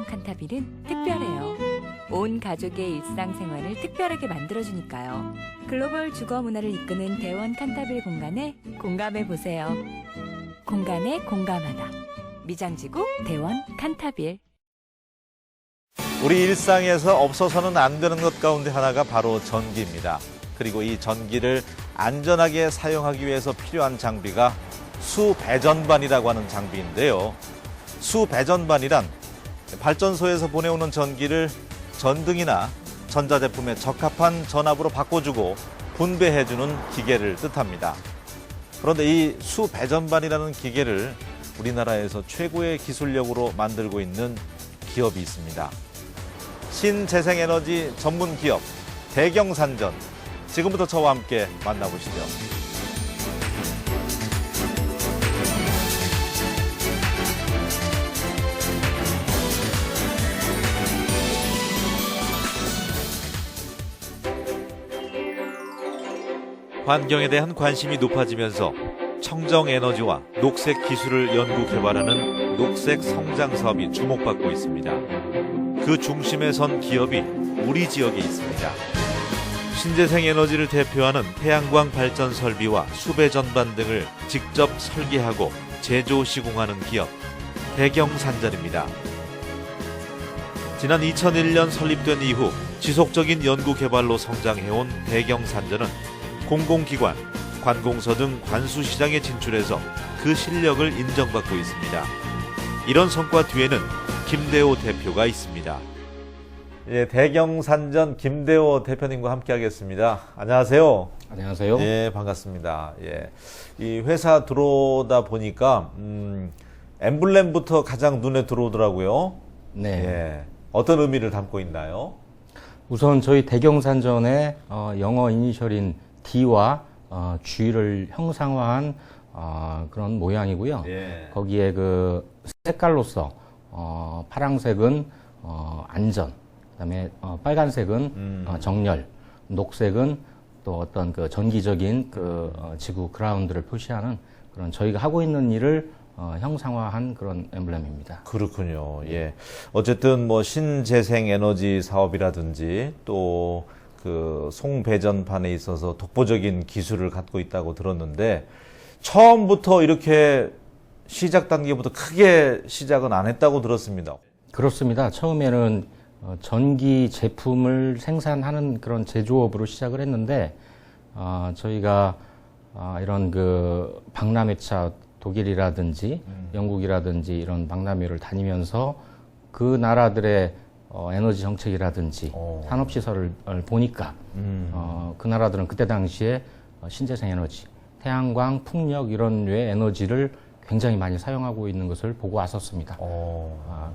대원 칸타빌은 특별해요. 온 가족의 일상생활을 특별하게 만들어주니까요. 글로벌 주거 문화를 이끄는 대원 칸타빌 공간에 공감해보세요. 공간에 공감하다. 미장지구 대원 칸타빌. 우리 일상에서 없어서는 안 되는 것 가운데 하나가 바로 전기입니다. 그리고 이 전기를 안전하게 사용하기 위해서 필요한 장비가 수배전반이라고 하는 장비인데요. 수배전반이란 발전소에서 보내오는 전기를 전등이나 전자제품에 적합한 전압으로 바꿔주고 분배해주는 기계를 뜻합니다. 그런데 이 수배전반이라는 기계를 우리나라에서 최고의 기술력으로 만들고 있는 기업이 있습니다. 신재생에너지 전문 기업 대경산전. 지금부터 저와 함께 만나보시죠. 환경에 대한 관심이 높아지면서 청정 에너지와 녹색 기술을 연구 개발하는 녹색 성장 사업이 주목받고 있습니다. 그 중심에 선 기업이 우리 지역에 있습니다. 신재생 에너지를 대표하는 태양광 발전 설비와 수배 전반 등을 직접 설계하고 제조 시공하는 기업 대경산전입니다. 지난 2001년 설립된 이후 지속적인 연구 개발로 성장해온 대경산전은 공공기관, 관공서 등 관수 시장에 진출해서 그 실력을 인정받고 있습니다. 이런 성과 뒤에는 김대호 대표가 있습니다. 예, 대경산전 김대호 대표님과 함께하겠습니다. 안녕하세요. 안녕하세요. 예, 반갑습니다. 예, 이 회사 들어오다 보니까 엠블렘부터 가장 눈에 들어오더라고요. 네. 예, 어떤 의미를 담고 있나요? 우선 저희 대경산전의 영어 이니셜인 D와 G를 형상화한 그런 모양이고요. 예. 거기에 그 색깔로서 파랑색은 안전, 그다음에 빨간색은 정열, 녹색은 또 어떤 그 전기적인 그 지구 그라운드를 표시하는 그런 저희가 하고 있는 일을 형상화한 그런 엠블렘입니다. 그렇군요. 예. 어쨌든 뭐 신재생 에너지 사업이라든지 또 그 송배전판에 있어서 독보적인 기술을 갖고 있다고 들었는데 처음부터 이렇게 시작 단계부터 크게 시작은 안 했다고 들었습니다. 그렇습니다. 처음에는 전기 제품을 생산하는 그런 제조업으로 시작을 했는데 저희가 이런 그 박람회차 독일이라든지 영국이라든지 이런 박람회를 다니면서 그 나라들의 에너지 정책이라든지 산업시설을 보니까 그 나라들은 그때 당시에 신재생 에너지, 태양광, 풍력 이런 류의 에너지를 굉장히 많이 사용하고 있는 것을 보고 왔었습니다.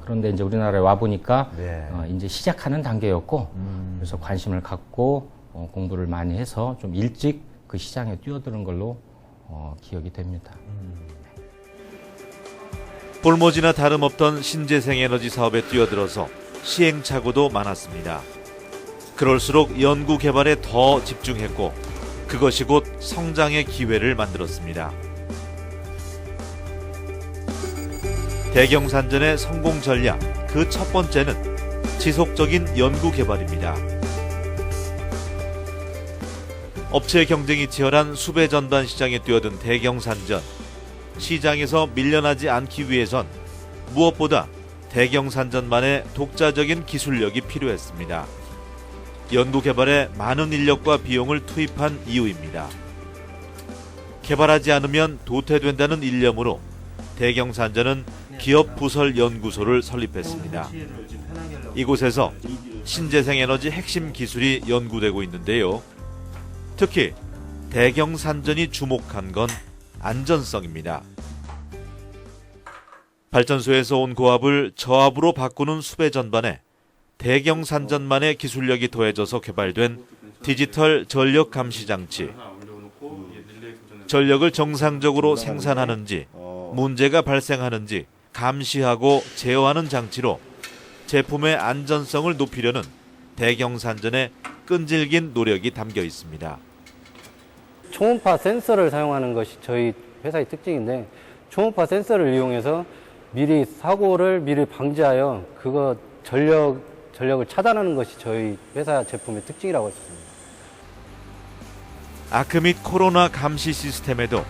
그런데 이제 우리나라에 와 보니까 네. 이제 시작하는 단계였고 그래서 관심을 갖고 공부를 많이 해서 좀 일찍 그 시장에 뛰어드는 걸로 기억이 됩니다. 볼모지나 다름없던 신재생 에너지 사업에 뛰어들어서 시행착오도 많았습니다. 그럴수록 연구 개발에 더 집중했고 그것이 곧 성장의 기회를 만들었습니다. 대경산전의 성공 전략 그 첫 번째는 지속적인 연구 개발입니다. 업체 경쟁이 치열한 수배 전반 시장에 뛰어든 대경산전. 시장에서 밀려나지 않기 위해선 무엇보다 대경산전만의 독자적인 기술력이 필요했습니다. 연구 개발에 많은 인력과 비용을 투입한 이유입니다. 개발하지 않으면 도태된다는 일념으로 대경산전은 기업 부설 연구소를 설립했습니다. 이곳에서 신재생 에너지 핵심 기술이 연구되고 있는데요. 특히 대경산전이 주목한 건 안전성입니다. 발전소에서 온 고압을 저압으로 바꾸는 수배 전반에 대경산전만의 기술력이 더해져서 개발된 디지털 전력 감시 장치. 전력을 정상적으로 생산하는지, 문제가 발생하는지 감시하고 제어하는 장치로 제품의 안전성을 높이려는 대경산전의 끈질긴 노력이 담겨 있습니다. 초음파 센서를 사용하는 것이 저희 회사의 특징인데 초음파 센서를 이용해서 미리 사고를 미리 방지하여 그거 전력을 차단하는 것이 저희 회사 제품의 특징이라고 했습니다. 아크 및 코로나 감시 시스템에도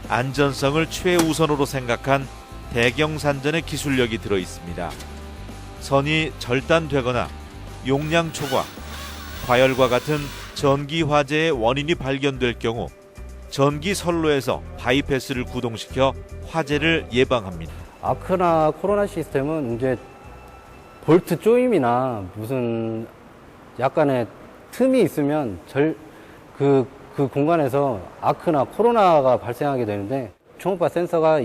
안전성을 최우선으로 생각한 대경산전의 기술력이 들어 있습니다. 선이 절단되거나 용량 초과, 과열과 같은 전기 화재의 원인이 발견될 경우 전기 선로에서 바이패스를 구동시켜 화재를 예방합니다. 아크나 코로나 시스템은 이제 볼트 조임이나 무슨 약간의 틈이 있으면 그 공간에서 아크나 코로나가 발생하게 되는데, 초음파 센서가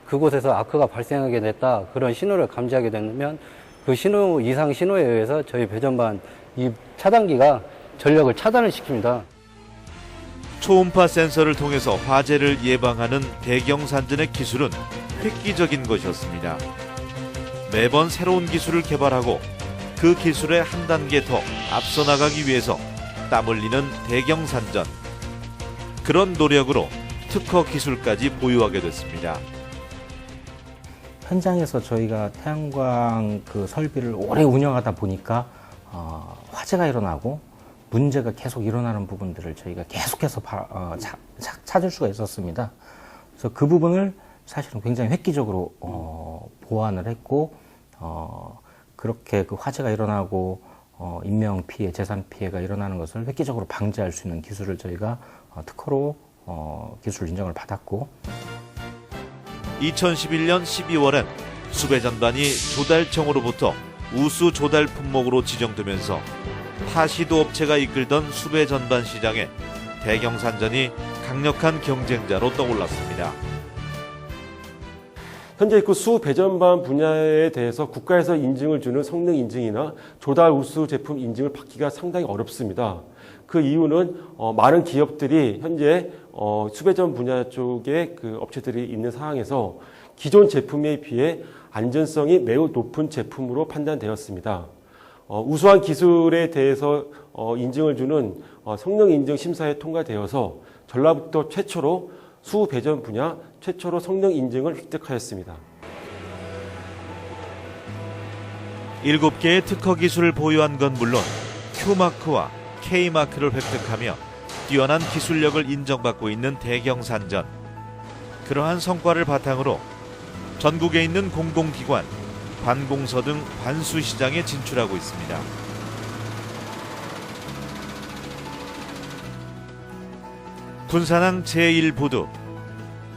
그곳에서 아크가 발생하게 됐다, 그런 신호를 감지하게 되면 그 이상 신호에 의해서 저희 배전반 이 차단기가 전력을 차단을 시킵니다. 초음파 센서를 통해서 화재를 예방하는 대경산전의 기술은 획기적인 것이었습니다. 매번 새로운 기술을 개발하고 그 기술에 한 단계 더 앞서 나가기 위해서 땀 흘리는 대경산전. 그런 노력으로 특허 기술까지 보유하게 됐습니다. 현장에서 저희가 태양광 그 설비를 오래 운영하다 보니까 화재가 일어나고 문제가 계속 일어나는 부분들을 저희가 계속해서 찾을 수가 있었습니다. 그래서 그 부분을 사실은 굉장히 획기적으로 보완을 했고, 그렇게 그 화재가 일어나고 인명 피해, 재산 피해가 일어나는 것을 획기적으로 방지할 수 있는 기술을 저희가 특허로 기술 인정을 받았고, 2011년 12월엔 수배전반이 조달청으로부터 우수 조달 품목으로 지정되면서 타시도 업체가 이끌던 수배전반 시장에 대경산전이 강력한 경쟁자로 떠올랐습니다. 현재 그 수배전반 분야에 대해서 국가에서 인증을 주는 성능 인증이나 조달 우수 제품 인증을 받기가 상당히 어렵습니다. 그 이유는 많은 기업들이 현재 수배전 분야 쪽에 그 업체들이 있는 상황에서 기존 제품에 비해 안전성이 매우 높은 제품으로 판단되었습니다. 우수한 기술에 대해서 인증을 주는 성능 인증 심사에 통과되어서 전라북도 최초로 수배전 분야 최초로 성능 인증을 획득하였습니다. 7개의 특허 기술을 보유한 건 물론 Q마크와 K마크를 획득하며 뛰어난 기술력을 인정받고 있는 대경산전. 그러한 성과를 바탕으로 전국에 있는 공공기관, 관공서 등 관수시장에 진출하고 있습니다. 군산항 제1부두.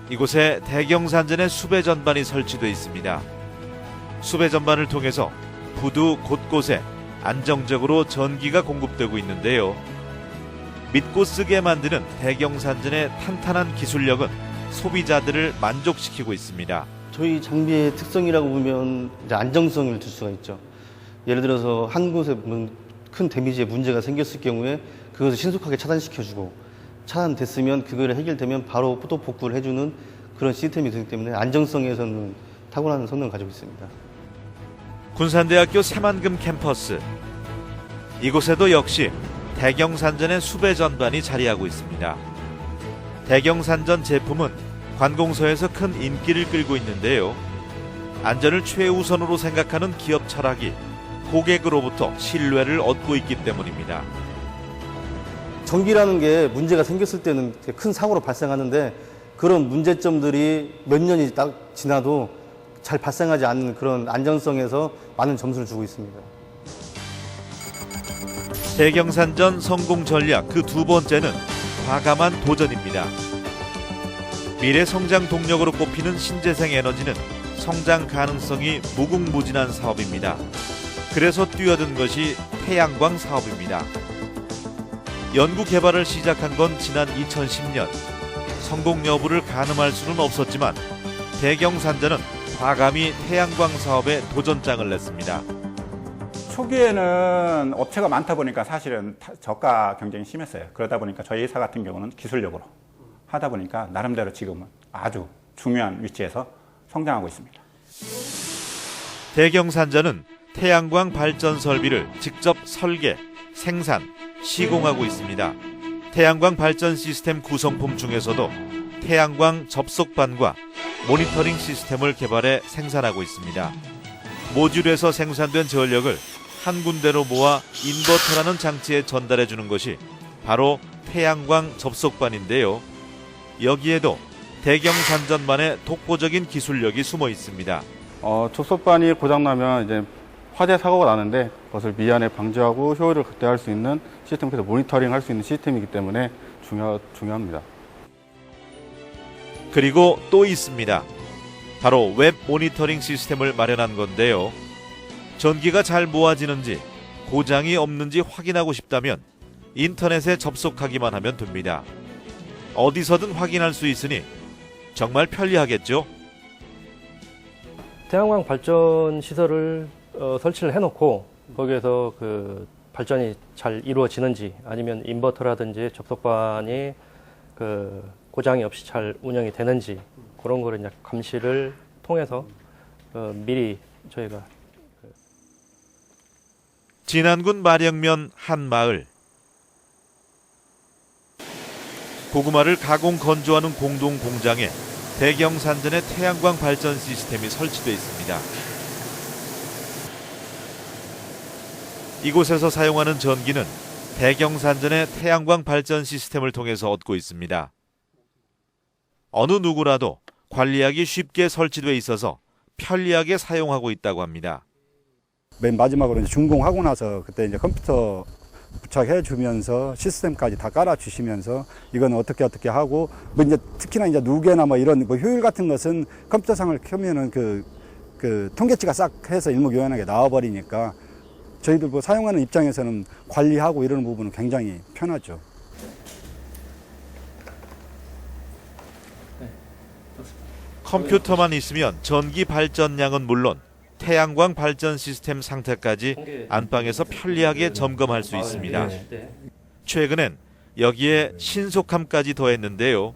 이곳에 대경산전의 수배전반이 설치되어 있습니다. 수배전반을 통해서 부두 곳곳에 안정적으로 전기가 공급되고 있는데요. 믿고 쓰게 만드는 대경산전의 탄탄한 기술력은 소비자들을 만족시키고 있습니다. 저희 장비의 특성이라고 보면 이제 안정성을 줄 수가 있죠. 예를 들어서 한 곳에 큰 데미지에 문제가 생겼을 경우에 그것을 신속하게 차단시켜주고, 차단됐으면 그걸 해결되면 바로 또 복구를 해주는 그런 시스템이 되기 때문에 안정성에서는 탁월한 성능을 가지고 있습니다. 군산대학교 새만금 캠퍼스. 이곳에도 역시 대경산전의 수배전반이 자리하고 있습니다. 대경산전 제품은 관공서에서 큰 인기를 끌고 있는데요. 안전을 최우선으로 생각하는 기업 철학이 고객으로부터 신뢰를 얻고 있기 때문입니다. 전기라는 게 문제가 생겼을 때는 큰 사고로 발생하는데, 그런 문제점들이 몇 년이 딱 지나도 잘 발생하지 않는 그런 안전성에서 많은 점수를 주고 있습니다. 대경산전 성공 전략 그 두 번째는 과감한 도전입니다. 미래 성장 동력으로 꼽히는 신재생 에너지는 성장 가능성이 무궁무진한 사업입니다. 그래서 뛰어든 것이 태양광 사업입니다. 연구 개발을 시작한 건 지난 2010년. 성공 여부를 가늠할 수는 없었지만 대경산전은 과감히 태양광 사업에 도전장을 냈습니다. 초기에는 업체가 많다 보니까 사실은 저가 경쟁이 심했어요. 그러다 보니까 저희 회사 같은 경우는 기술력으로 하다 보니까 나름대로 지금은 아주 중요한 위치에서 성장하고 있습니다. 대경산전은 태양광 발전 설비를 직접 설계, 생산, 시공하고 있습니다. 태양광 발전 시스템 구성품 중에서도 태양광 접속반과 모니터링 시스템을 개발해 생산하고 있습니다. 모듈에서 생산된 전력을 한 군데로 모아 인버터라는 장치에 전달해 주는 것이 바로 태양광 접속반인데요. 여기에도 대경산전만의 독보적인 기술력이 숨어 있습니다. 접속반이 고장나면 이제 화재 사고가 나는데 그것을 미연에 방지하고 효율을 극대화할 수 있는 시스템, 그래서 모니터링 할 수 있는 시스템이기 때문에 중요합니다. 그리고 또 있습니다. 바로 웹 모니터링 시스템을 마련한 건데요. 전기가 잘 모아지는지 고장이 없는지 확인하고 싶다면 인터넷에 접속하기만 하면 됩니다. 어디서든 확인할 수 있으니 정말 편리하겠죠? 태양광 발전 시설을 설치를 해놓고 거기에서 그 발전이 잘 이루어지는지 아니면 인버터라든지 접속반이 그 고장이 없이 잘 운영이 되는지 그런 거를 이제 감시를 통해서 미리 저희가 진안군 마령면 한 마을. 고구마를 가공 건조하는 공동 공장에 대경산전의 태양광 발전 시스템이 설치되어 있습니다. 이곳에서 사용하는 전기는 대경산전의 태양광 발전 시스템을 통해서 얻고 있습니다. 어느 누구라도 관리하기 쉽게 설치되어 있어서 편리하게 사용하고 있다고 합니다. 맨 마지막으로 이제 준공하고 나서 그때 이제 컴퓨터 부착해 주면서 시스템까지 다 깔아 주시면서 이건 어떻게 하고 뭐 이제 특히나 이제 누계나 뭐 이런 뭐 효율 같은 것은 컴퓨터상을 켜면은 그 통계치가 싹 해서 일목요연하게 나와 버리니까 저희들 뭐 사용하는 입장에서는 관리하고 이런 부분은 굉장히 편하죠. 컴퓨터만 있으면 전기 발전량은 물론 태양광 발전 시스템 상태까지 안방에서 편리하게 점검할 수 있습니다. 최근엔 여기에 신속함까지 더했는데요.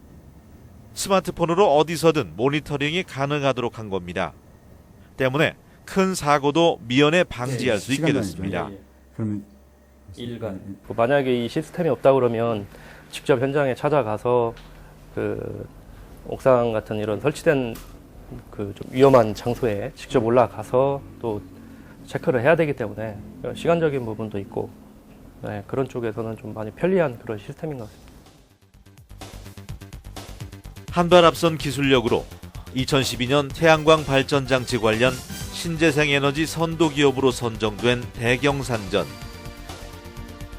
스마트폰으로 어디서든 모니터링이 가능하도록 한 겁니다. 때문에 큰 사고도 미연에 방지할 수 있게 됐습니다. 그러면 일간 만약에 이 시스템이 없다 그러면 직접 현장에 찾아가서 그 옥상 같은 이런 설치된 그 좀 위험한 장소에 직접 올라가서 또 체크를 해야 되기 때문에 시간적인 부분도 있고 네, 그런 쪽에서는 좀 많이 편리한 그런 시스템인 것 같습니다. 한 발 앞선 기술력으로 2012년 태양광 발전 장치 관련 신재생 에너지 선도 기업으로 선정된 대경산전.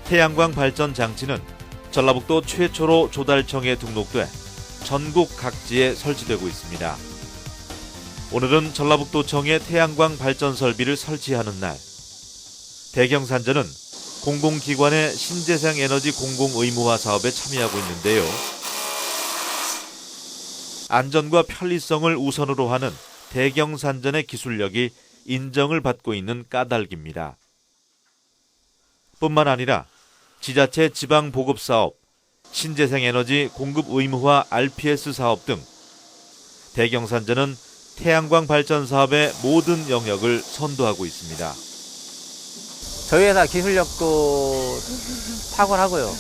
태양광 발전 장치는 전라북도 최초로 조달청에 등록돼 전국 각지에 설치되고 있습니다. 오늘은 전라북도청에 태양광 발전 설비를 설치하는 날. 대경산전은 공공기관의 신재생 에너지 공공의무화 사업에 참여하고 있는데요. 안전과 편리성을 우선으로 하는 대경산전의 기술력이 인정을 받고 있는 까닭입니다. 뿐만 아니라 지자체 지방보급사업, 신재생에너지 공급의무화 RPS 사업 등 대경산전은 태양광 발전 사업의 모든 영역을 선도하고 있습니다. 저희 회사 기술력도 탁월하고요.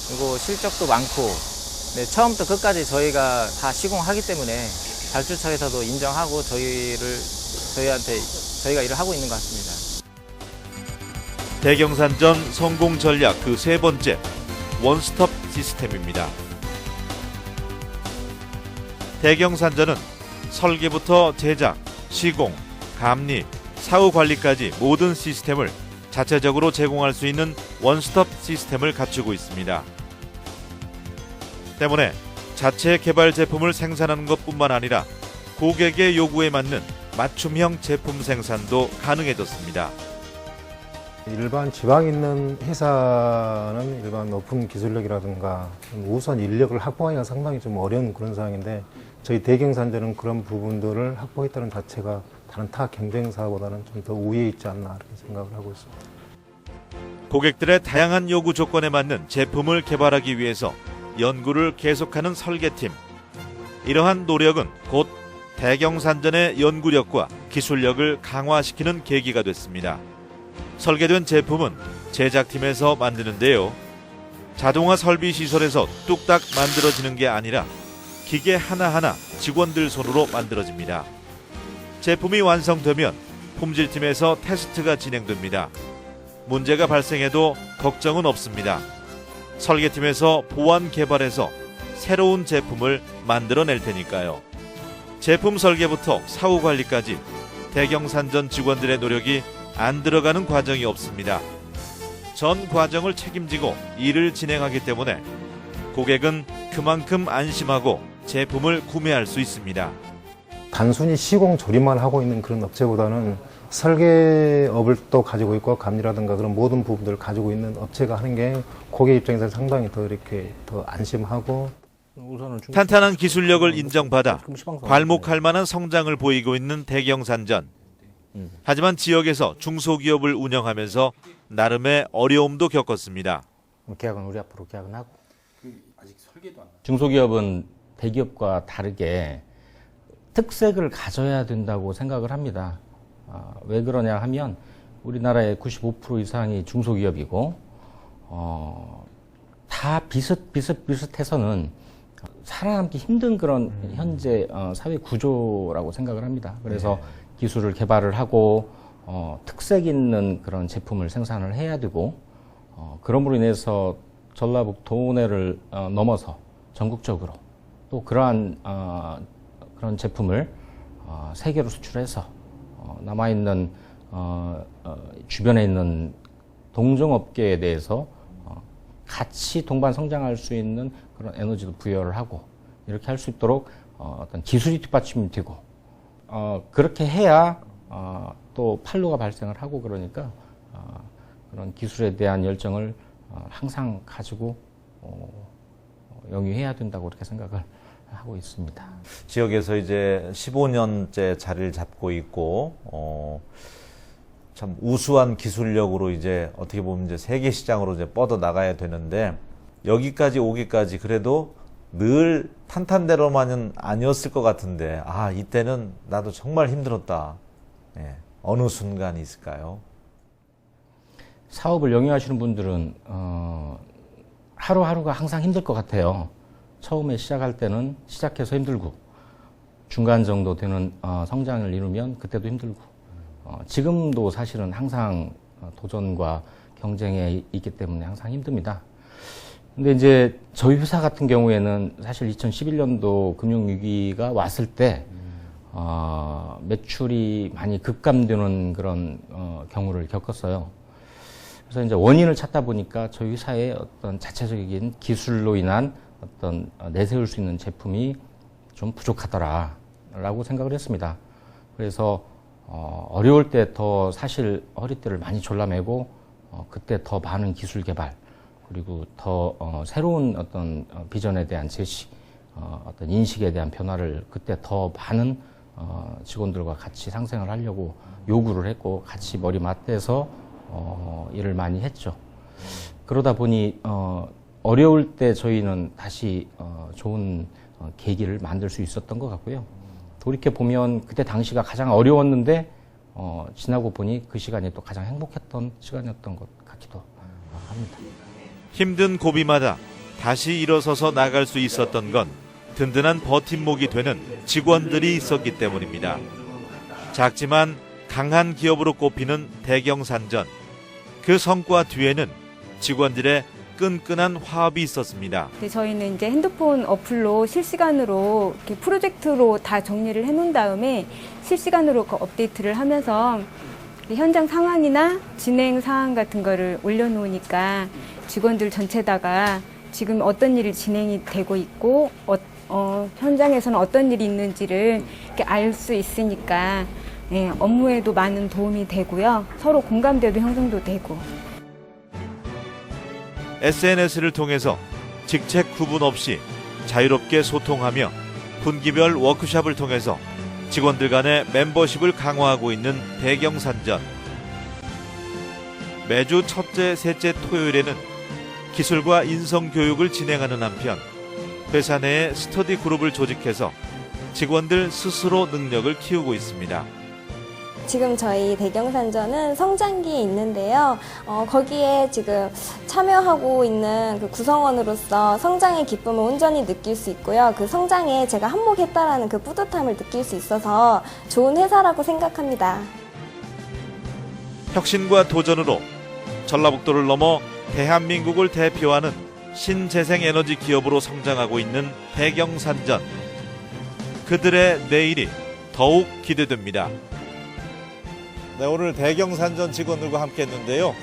그리고 실적도 많고 네, 처음부터 끝까지 저희가 다 시공하기 때문에 발주처에서도 인정하고 저희가 일을 하고 있는 것 같습니다. 대경산전 성공 전략 그 세 번째, 원스톱 시스템입니다. 대경산전은 설계부터 제작, 시공, 감리, 사후 관리까지 모든 시스템을 자체적으로 제공할 수 있는 원스톱 시스템을 갖추고 있습니다. 때문에 자체 개발 제품을 생산하는 것뿐만 아니라 고객의 요구에 맞는 맞춤형 제품 생산도 가능해졌습니다. 일반 지방에 있는 회사는 일반 높은 기술력이라든가 우선 인력을 확보하기가 상당히 좀 어려운 그런 상황인데 저희 대경산전은 그런 부분들을 확보했다는 자체가 다른 타 경쟁사보다는 좀 더 우위에 있지 않나 이렇게 생각을 하고 있습니다. 고객들의 다양한 요구 조건에 맞는 제품을 개발하기 위해서 연구를 계속하는 설계팀. 이러한 노력은 곧 대경산전의 연구력과 기술력을 강화시키는 계기가 됐습니다. 설계된 제품은 제작팀에서 만드는데요. 자동화 설비 시설에서 뚝딱 만들어지는 게 아니라 기계 하나하나 직원들 손으로 만들어집니다. 제품이 완성되면 품질팀에서 테스트가 진행됩니다. 문제가 발생해도 걱정은 없습니다. 설계팀에서 보완 개발해서 새로운 제품을 만들어낼 테니까요. 제품 설계부터 사후 관리까지 대경산전 직원들의 노력이 안 들어가는 과정이 없습니다. 전 과정을 책임지고 일을 진행하기 때문에 고객은 그만큼 안심하고 제품을 구매할 수 있습니다. 단순히 시공 조립만 하고 있는 그런 업체보다는 설계업을 또 가지고 있고 감리라든가 그런 모든 부분들을 가지고 있는 업체가 하는 게 고객 입장에서 상당히 더 이렇게 더 안심하고 탄탄한 기술력을 인정받아 괄목할 만한 성장을 보이고 있는 대경산전. 하지만 지역에서 중소기업을 운영하면서 나름의 어려움도 겪었습니다. 계약은 우리 앞으로 계약은 하고. 중소기업은 대기업과 다르게 특색을 가져야 된다고 생각을 합니다. 왜 그러냐 하면 우리나라의 95% 이상이 중소기업이고 다 비슷해서는 살아남기 힘든 그런 현재 사회 구조라고 생각을 합니다. 그래서 기술을 개발을 하고 특색 있는 그런 제품을 생산을 해야 되고 그럼으로 인해서 전라북도 내를 넘어서 전국적으로 또 그러한 그런 제품을 세계로 수출해서 남아있는 주변에 있는 동종업계에 대해서 같이 동반 성장할 수 있는 그런 에너지도 부여를 하고 이렇게 할 수 있도록 어떤 기술이 뒷받침이 되고 그렇게 해야 또 판로가 발생을 하고 그러니까 그런 기술에 대한 열정을 항상 가지고 영위해야 된다고 그렇게 생각을 하고 있습니다. 지역에서 이제 15년째 자리를 잡고 있고 참 우수한 기술력으로 이제 어떻게 보면 이제 세계 시장으로 이제 뻗어 나가야 되는데 여기까지 오기까지 그래도 늘 탄탄대로만은 아니었을 것 같은데 이때는 나도 정말 힘들었다. 어느 순간이 있을까요? 사업을 영위하시는 분들은 하루하루가 항상 힘들 것 같아요. 처음에 시작할 때는 시작해서 힘들고 중간 정도 되는 성장을 이루면 그때도 힘들고 지금도 사실은 항상 도전과 경쟁에 있기 때문에 항상 힘듭니다. 근데 이제 저희 회사 같은 경우에는 사실 2011년도 금융위기가 왔을 때 매출이 많이 급감되는 그런 경우를 겪었어요. 그래서 이제 원인을 찾다 보니까 저희 회사의 어떤 자체적인 기술로 인한 어떤 내세울 수 있는 제품이 좀 부족하더라라고 생각을 했습니다. 그래서 어려울 때 더 사실 허리띠를 많이 졸라매고 그때 더 많은 기술 개발 그리고 더 새로운 어떤 비전에 대한 제시, 어떤 인식에 대한 변화를 그때 더 많은 직원들과 같이 상생을 하려고 요구를 했고 같이 머리 맞대서 일을 많이 했죠. 그러다 보니 어려울 때 저희는 다시 좋은 계기를 만들 수 있었던 것 같고요. 돌이켜 보면 그때 당시가 가장 어려웠는데 지나고 보니 그 시간이 또 가장 행복했던 시간이었던 것 같기도 합니다. 힘든 고비마다 다시 일어서서 나갈 수 있었던 건 든든한 버팀목이 되는 직원들이 있었기 때문입니다. 작지만 강한 기업으로 꼽히는 대경산전. 그 성과 뒤에는 직원들의 끈끈한 화합이 있었습니다. 네, 저희는 이제 핸드폰 어플로 실시간으로 이렇게 프로젝트로 다 정리를 해놓은 다음에 실시간으로 그 업데이트를 하면서 현장 상황이나 진행 상황 같은 거를 올려놓으니까 직원들 전체다가 지금 어떤 일이 진행이 되고 있고 현장에서는 어떤 일이 있는지를 이렇게 알 수 있으니까 업무에도 많은 도움이 되고요. 서로 공감대도 형성도 되고. SNS를 통해서 직책 구분 없이 자유롭게 소통하며 분기별 워크숍을 통해서 직원들 간의 멤버십을 강화하고 있는 대경산전. 매주 첫째, 셋째 토요일에는 기술과 인성교육을 진행하는 한편 회사 내에 스터디 그룹을 조직해서 직원들 스스로 능력을 키우고 있습니다. 지금 저희 대경산전은 성장기에 있는데요. 거기에 지금 참여하고 있는 그 구성원으로서 성장의 기쁨을 온전히 느낄 수 있고요. 그 성장에 제가 한몫했다라는 그 뿌듯함을 느낄 수 있어서 좋은 회사라고 생각합니다. 혁신과 도전으로 전라북도를 넘어 대한민국을 대표하는 신재생에너지 기업으로 성장하고 있는 대경산전. 그들의 내일이 더욱 기대됩니다. 네, 오늘 대경산전 직원들과 함께 했는데요.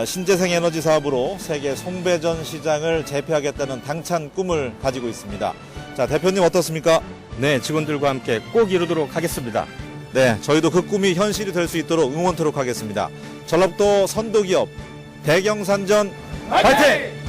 신재생에너지 사업으로 세계 송배전 시장을 제패하겠다는 당찬 꿈을 가지고 있습니다. 자, 대표님 어떻습니까? 네, 직원들과 함께 꼭 이루도록 하겠습니다. 네, 저희도 그 꿈이 현실이 될 수 있도록 응원토록 하겠습니다. 전라북도 선도기업 대경산전 화이팅!